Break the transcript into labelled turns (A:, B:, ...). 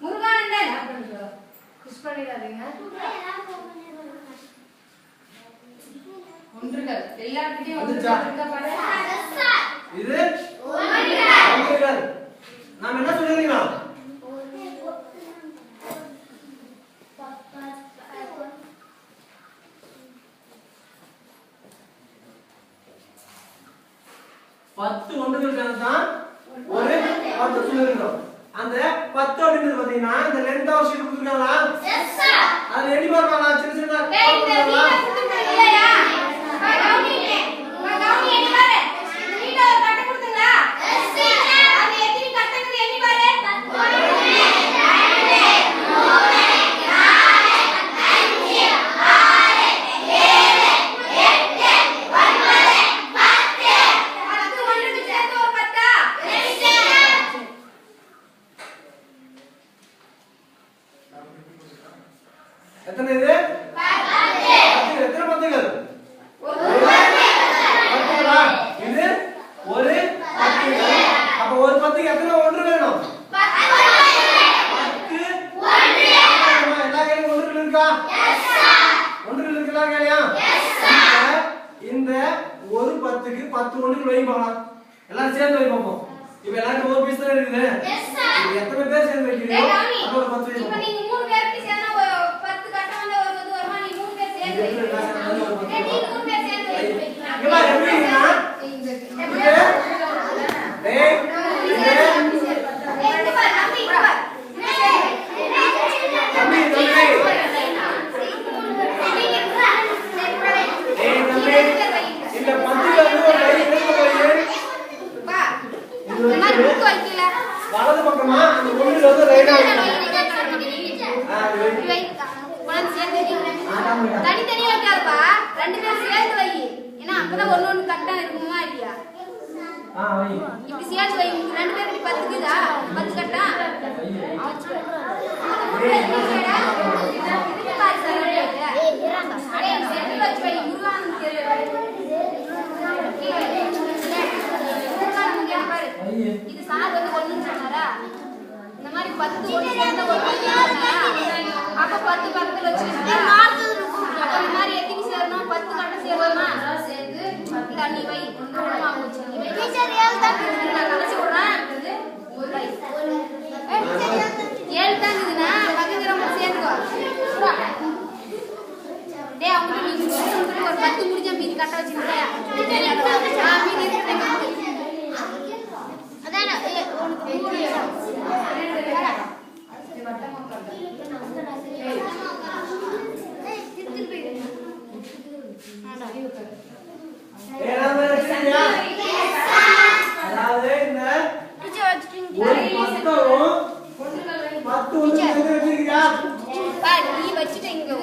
A: Murugananthan push பண்ணிடாதீங்க. ஒன்றுகள் எல்லார்கிட்டயும் ஒன்றுகள் இருக்க பாரு.
B: இது ஒன்றுகள். நாம என்ன சொல்றீங்களா? பத்து ஒன்றுகள் தான் ஒரு 10 சொல்லிருக்கோம். அந்த 10 அப்படிங்கிறது பாத்தீங்கன்னா இந்த லென்த் ஆஃப் ஷீட் கொடுத்துருக்காங்களா? Yes sir. அது எடி பார்க்கலாம் சின்ன சின்னதா போடுறீங்களா?
A: இல்லையா? கவுனி எண்ணி பாரு. நீங்க ஒரு கட்ட கொடுத்தீங்களா? Yes sir. அது எத்தனை கட்டங்குது எண்ணி பாரு. 1 2
B: எத்தனை இது? 10. எத்தனை பத்துகள்? பத்துகளா? இது ஒரு 10. அப்ப ஒரு 10க்கு எத்தனை ஒன்று வேணும்? 10 1. எல்லா கையிலும் ஒன்றுகள் இருக்கா? Yes sir. ஒன்றுகள் இருக்கா கையிலயா? Yes sir. இந்த ஒரு 10க்கு 10 ஒன்றுகள் வைங்க பார்க்கலாம். எல்லாரும் சேர்ந்து வைங்க பாப்போம். இப்போ எல்லாரும் ஒரு பீஸ் தான் இருக்குது. Yes sir. எத்தனை பேர் சேர்ந்து வைக்கிறீங்க? அதோட 10 வைங்க.
A: இப்போ நீங்க மூணு பேருக்கு சேர்ந்தா 10 கட்ட வந்து ஒரு இது வருமா? நீ மூணு பேர் சேர்ந்து வைக்கிறீங்க. நீ மூணு பேர் சேர்ந்து வைக்கிறீங்க.
B: இங்க பாரு எப்படினா? டேய்
A: எங்க பாரு தம்பி இங்க பாரு.
B: தம்பி இந்த 10ல வந்து ஒரு கை எடுத்து போய்
A: வா. இந்த மாதிரி புக் வைக்கல.
B: வலது பக்கமா அந்த ஒண்ணுல வந்து ரைட்டா வைக்கணும்.
A: தனித்தனியா வைக்காதப்பா, ரெண்டு பேரும் சேர்ந்து வை. ஏன்னா அப்பதான் ஒண்ணு கரெக்டா இருக்குமா இல்லையா?
B: வை.
A: இப்படி சேர்ந்து வை. ரெண்டு பேரும் இப்படி 10 இருக்குதா? 10 கட்டா? இது பாரு சார். அடே சேர்ந்து வச்சு வை. முருகானந்த் பாரு. இது சார் வந்து ஒண்ணுன்னு சொன்னாரா? இந்த மாதிரி 10 ஒண்ணு சேர்ந்தா ஒரு 10 அப்ப 10 பக்கத்துல வச்சிருக்கா. இந்த மாதிரி எத்தனை சேரணும்? 10 கட்ட சேரணுமா? சேர்த்து தண்ணி வை. ஒண்ணுமா போச்சு. டீச்சர் 7 தான் இருக்குது. நான் கலசி விடுறேன். ஒரு வை. 7 தான் இருக்குதுன்னா பக்கத்துல நம்ம சேர்த்துக்கோ. டேய் அவங்க நீங்க ஒரு 10 முடிஞ்சா மீதி கட்ட வச்சிருக்கயா? மீதி இருக்கு. அதானே உனக்கு
B: அதாவது இந்த ஒரு 10 ஒன்று வச்சிருக்கீங்க.
A: நீ வச்சுட்டு இங்க